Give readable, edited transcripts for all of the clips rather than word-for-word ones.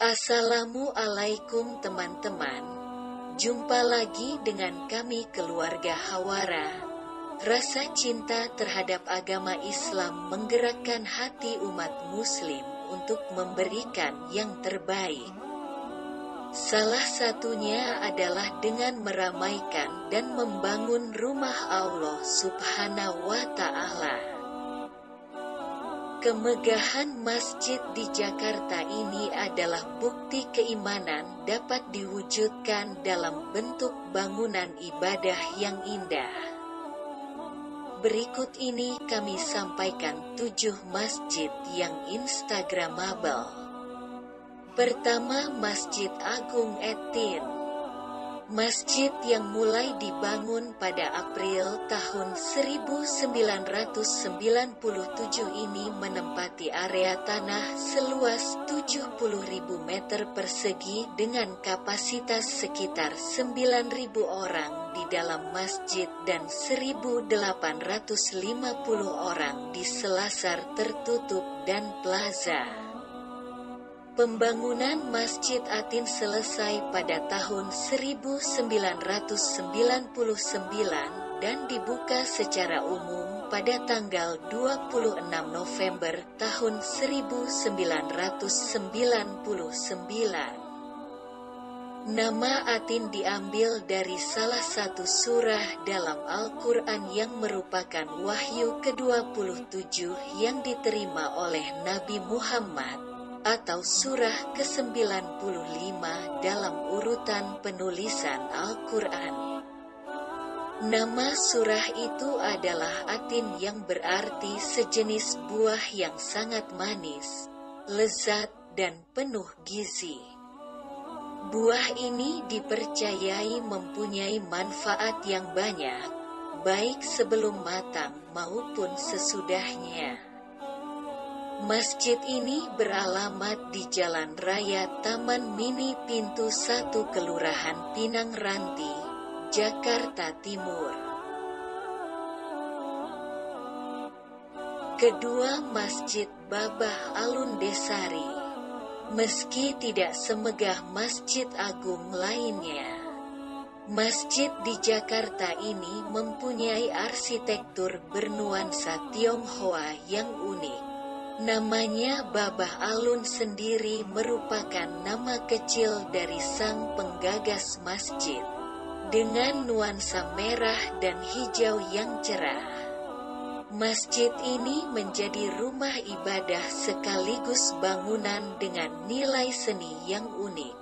Assalamualaikum teman-teman. Jumpa lagi dengan kami keluarga Hawara. Rasa cinta terhadap agama Islam menggerakkan hati umat muslim untuk memberikan yang terbaik. Salah satunya adalah dengan meramaikan dan membangun rumah Allah Subhanahu wa Ta'ala. Kemegahan masjid di Jakarta ini adalah bukti keimanan dapat diwujudkan dalam bentuk bangunan ibadah yang indah. Berikut ini kami sampaikan 7 masjid yang instagramable. Pertama, Masjid Agung Etin. Masjid yang mulai dibangun pada April tahun 1997 ini menempati area tanah seluas 70.000 meter persegi dengan kapasitas sekitar 9.000 orang di dalam masjid dan 1.850 orang di selasar tertutup dan plaza. Pembangunan Masjid Atin selesai pada tahun 1999 dan dibuka secara umum pada tanggal 26 November tahun 1999. Nama Atin diambil dari salah satu surah dalam Al-Quran yang merupakan wahyu ke-27 yang diterima oleh Nabi Muhammad, atau surah ke-95 dalam urutan penulisan Al-Quran. Nama surah itu adalah Atin yang berarti sejenis buah yang sangat manis, lezat, dan penuh gizi. Buah ini dipercayai mempunyai manfaat yang banyak, baik sebelum matang maupun sesudahnya. Masjid ini beralamat di Jalan Raya Taman Mini Pintu 1 Kelurahan Pinang Ranti, Jakarta Timur. Kedua, Masjid Babah Alun Desari. Meski tidak semegah masjid agung lainnya, masjid di Jakarta ini mempunyai arsitektur bernuansa Tionghoa yang unik. Namanya Babah Alun sendiri merupakan nama kecil dari sang penggagas masjid, dengan nuansa merah dan hijau yang cerah. Masjid ini menjadi rumah ibadah sekaligus bangunan dengan nilai seni yang unik.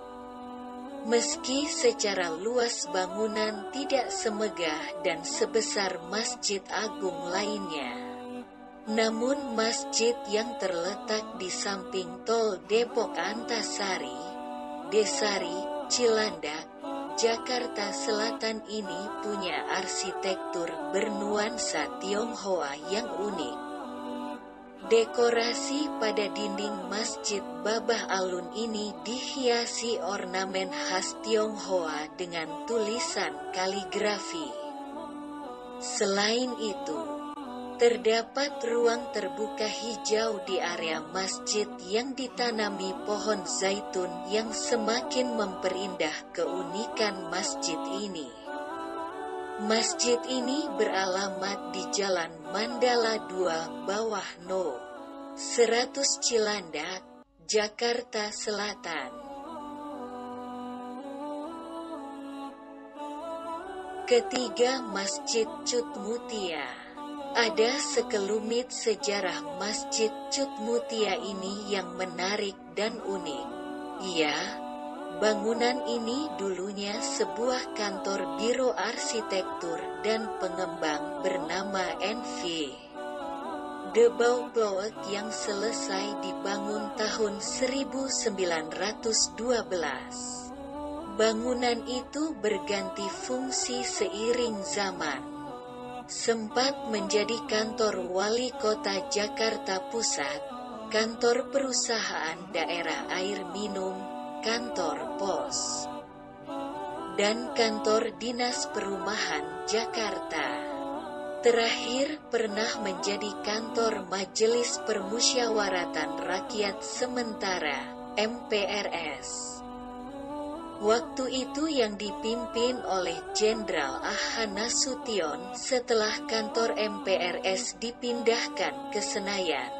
Meski secara luas bangunan tidak semegah dan sebesar masjid agung lainnya, namun masjid yang terletak di samping tol Depok Antasari, Desari, Cilandak, Jakarta Selatan ini punya arsitektur bernuansa Tionghoa yang unik. Dekorasi pada dinding Masjid Babah Alun ini dihiasi ornamen khas Tionghoa dengan tulisan kaligrafi. Selain itu, terdapat ruang terbuka hijau di area masjid yang ditanami pohon zaitun yang semakin memperindah keunikan masjid ini. Masjid ini beralamat di Jalan Mandala 2 Bawah No. 100 Cilandak, Jakarta Selatan. Ketiga, Masjid Cut Mutia. Ada sekelumit sejarah Masjid Cut Mutia ini yang menarik dan unik. Bangunan ini dulunya sebuah kantor biro arsitektur dan pengembang bernama NV De Bouwploeg yang selesai dibangun tahun 1912. Bangunan itu berganti fungsi seiring zaman. Sempat menjadi kantor wali kota Jakarta Pusat, kantor perusahaan daerah air minum, kantor pos, dan kantor dinas perumahan Jakarta. Terakhir pernah menjadi kantor Majelis Permusyawaratan Rakyat sementara, MPRS. Waktu itu yang dipimpin oleh Jenderal Aha Nasution setelah kantor MPRS dipindahkan ke Senayan.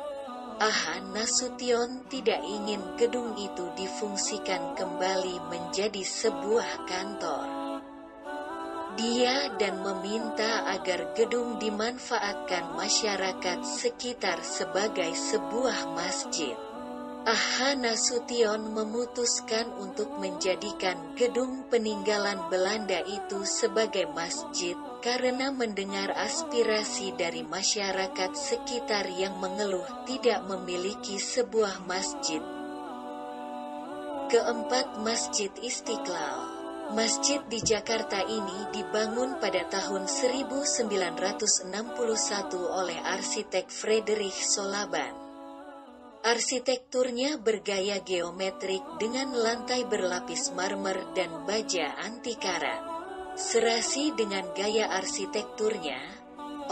Aha Nasution tidak ingin gedung itu difungsikan kembali menjadi sebuah kantor. Dia dan meminta agar gedung dimanfaatkan masyarakat sekitar sebagai sebuah masjid. Aha Nasution memutuskan untuk menjadikan gedung peninggalan Belanda itu sebagai masjid karena mendengar aspirasi dari masyarakat sekitar yang mengeluh tidak memiliki sebuah masjid. Keempat, Masjid Istiqlal. Masjid di Jakarta ini dibangun pada tahun 1961 oleh arsitek Friedrich Solaban. Arsitekturnya bergaya geometrik dengan lantai berlapis marmer dan baja anti karat. Serasi dengan gaya arsitekturnya,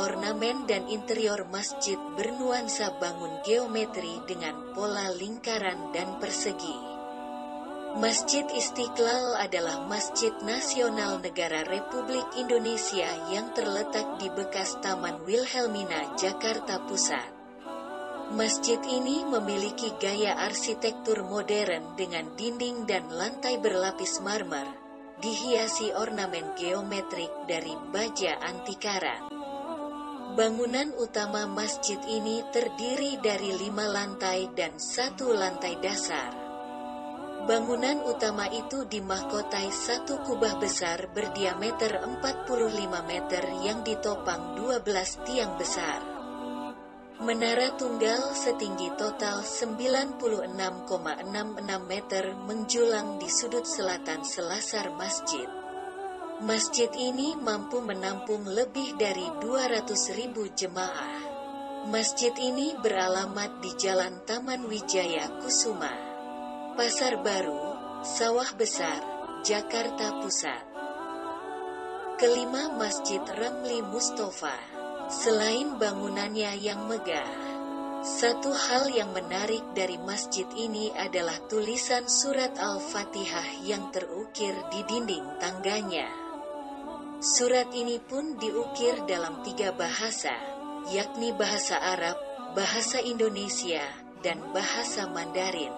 ornamen dan interior masjid bernuansa bangun geometri dengan pola lingkaran dan persegi. Masjid Istiqlal adalah masjid nasional negara Republik Indonesia yang terletak di bekas Taman Wilhelmina, Jakarta Pusat. Masjid ini memiliki gaya arsitektur modern dengan dinding dan lantai berlapis marmer, dihiasi ornamen geometrik dari baja anti karat. Bangunan utama masjid ini terdiri dari 5 lantai dan 1 lantai dasar. Bangunan utama itu dimahkotai 1 kubah besar berdiameter 45 meter yang ditopang 12 tiang besar. Menara tunggal setinggi total 96,66 meter menjulang di sudut selatan selasar masjid. Masjid ini mampu menampung lebih dari 200.000 jemaah. Masjid ini beralamat di Jalan Taman Wijaya Kusuma, Pasar Baru, Sawah Besar, Jakarta Pusat. Kelima, Masjid Ramli Mustofa. Selain bangunannya yang megah, satu hal yang menarik dari masjid ini adalah tulisan surat Al-Fatihah yang terukir di dinding tangganya. Surat ini pun diukir dalam 3 bahasa, yakni bahasa Arab, bahasa Indonesia, dan bahasa Mandarin.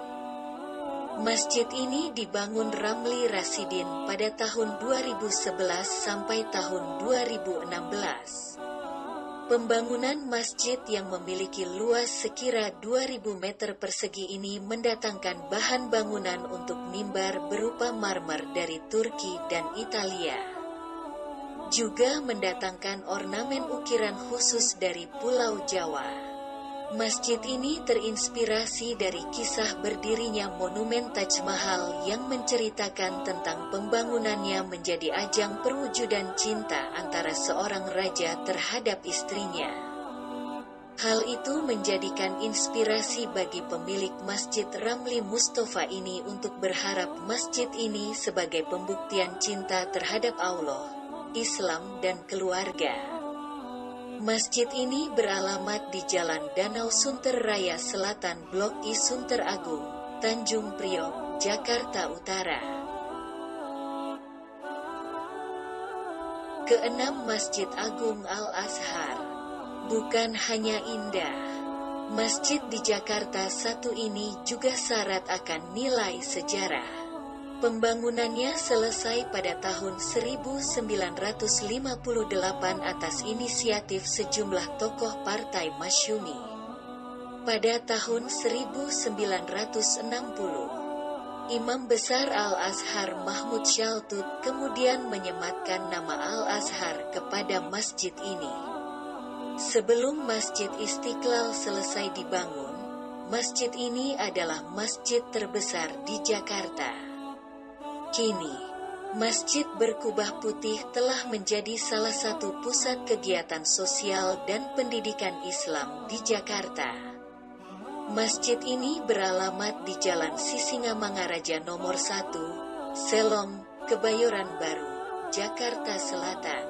Masjid ini dibangun Ramli Rasidin pada tahun 2011 sampai tahun 2016. Pembangunan masjid yang memiliki luas sekira 2.000 meter persegi ini mendatangkan bahan bangunan untuk mimbar berupa marmer dari Turki dan Italia. Juga mendatangkan ornamen ukiran khusus dari Pulau Jawa. Masjid ini terinspirasi dari kisah berdirinya Monumen Taj Mahal yang menceritakan tentang pembangunannya menjadi ajang perwujudan cinta antara seorang raja terhadap istrinya. Hal itu menjadikan inspirasi bagi pemilik Masjid Ramli Mustofa ini untuk berharap masjid ini sebagai pembuktian cinta terhadap Allah, Islam, dan keluarga. Masjid ini beralamat di Jalan Danau Sunter Raya Selatan Blok I Sunter Agung, Tanjung Priok, Jakarta Utara. Keenam, Masjid Agung Al-Azhar. Bukan hanya indah, masjid di Jakarta satu ini juga syarat akan nilai sejarah. Pembangunannya selesai pada tahun 1958 atas inisiatif sejumlah tokoh Partai Masyumi. Pada tahun 1960, Imam Besar Al-Azhar Mahmud Syaltut kemudian menyematkan nama Al-Azhar kepada masjid ini. Sebelum Masjid Istiqlal selesai dibangun, masjid ini adalah masjid terbesar di Jakarta. Kini, masjid berkubah putih telah menjadi salah satu pusat kegiatan sosial dan pendidikan Islam di Jakarta. Masjid ini beralamat di Jalan Sisingamangaraja nomor 1, Selong, Kebayoran Baru, Jakarta Selatan.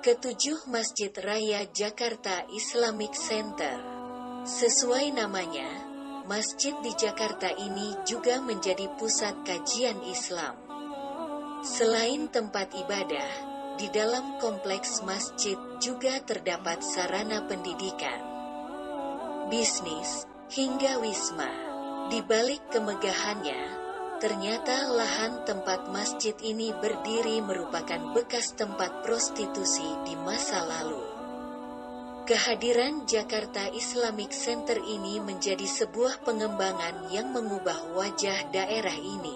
Ketujuh, Masjid Raya Jakarta Islamic Center. Sesuai namanya, masjid di Jakarta ini juga menjadi pusat kajian Islam. Selain tempat ibadah, di dalam kompleks masjid juga terdapat sarana pendidikan, bisnis, hingga wisma. Di balik kemegahannya, ternyata lahan tempat masjid ini berdiri merupakan bekas tempat prostitusi di masa lalu. Kehadiran Jakarta Islamic Center ini menjadi sebuah pengembangan yang mengubah wajah daerah ini.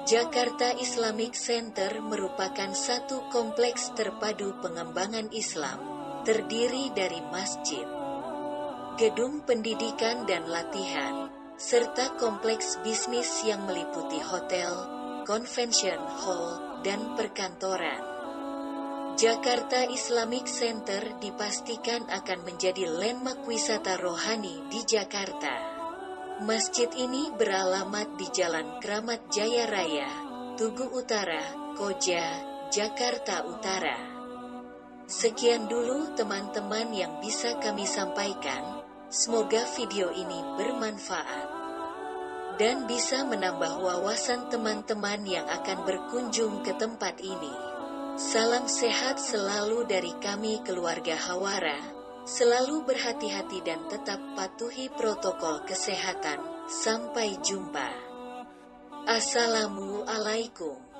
Jakarta Islamic Center merupakan satu kompleks terpadu pengembangan Islam, terdiri dari masjid, gedung pendidikan dan latihan, serta kompleks bisnis yang meliputi hotel, convention hall, dan perkantoran. Jakarta Islamic Center dipastikan akan menjadi landmark wisata rohani di Jakarta. Masjid ini beralamat di Jalan Kramat Jaya Raya, Tugu Utara, Koja, Jakarta Utara. Sekian dulu teman-teman yang bisa kami sampaikan. Semoga video ini bermanfaat dan bisa menambah wawasan teman-teman yang akan berkunjung ke tempat ini. Salam sehat selalu dari kami keluarga Hawara. Selalu berhati-hati dan tetap patuhi protokol kesehatan. Sampai jumpa. Assalamualaikum.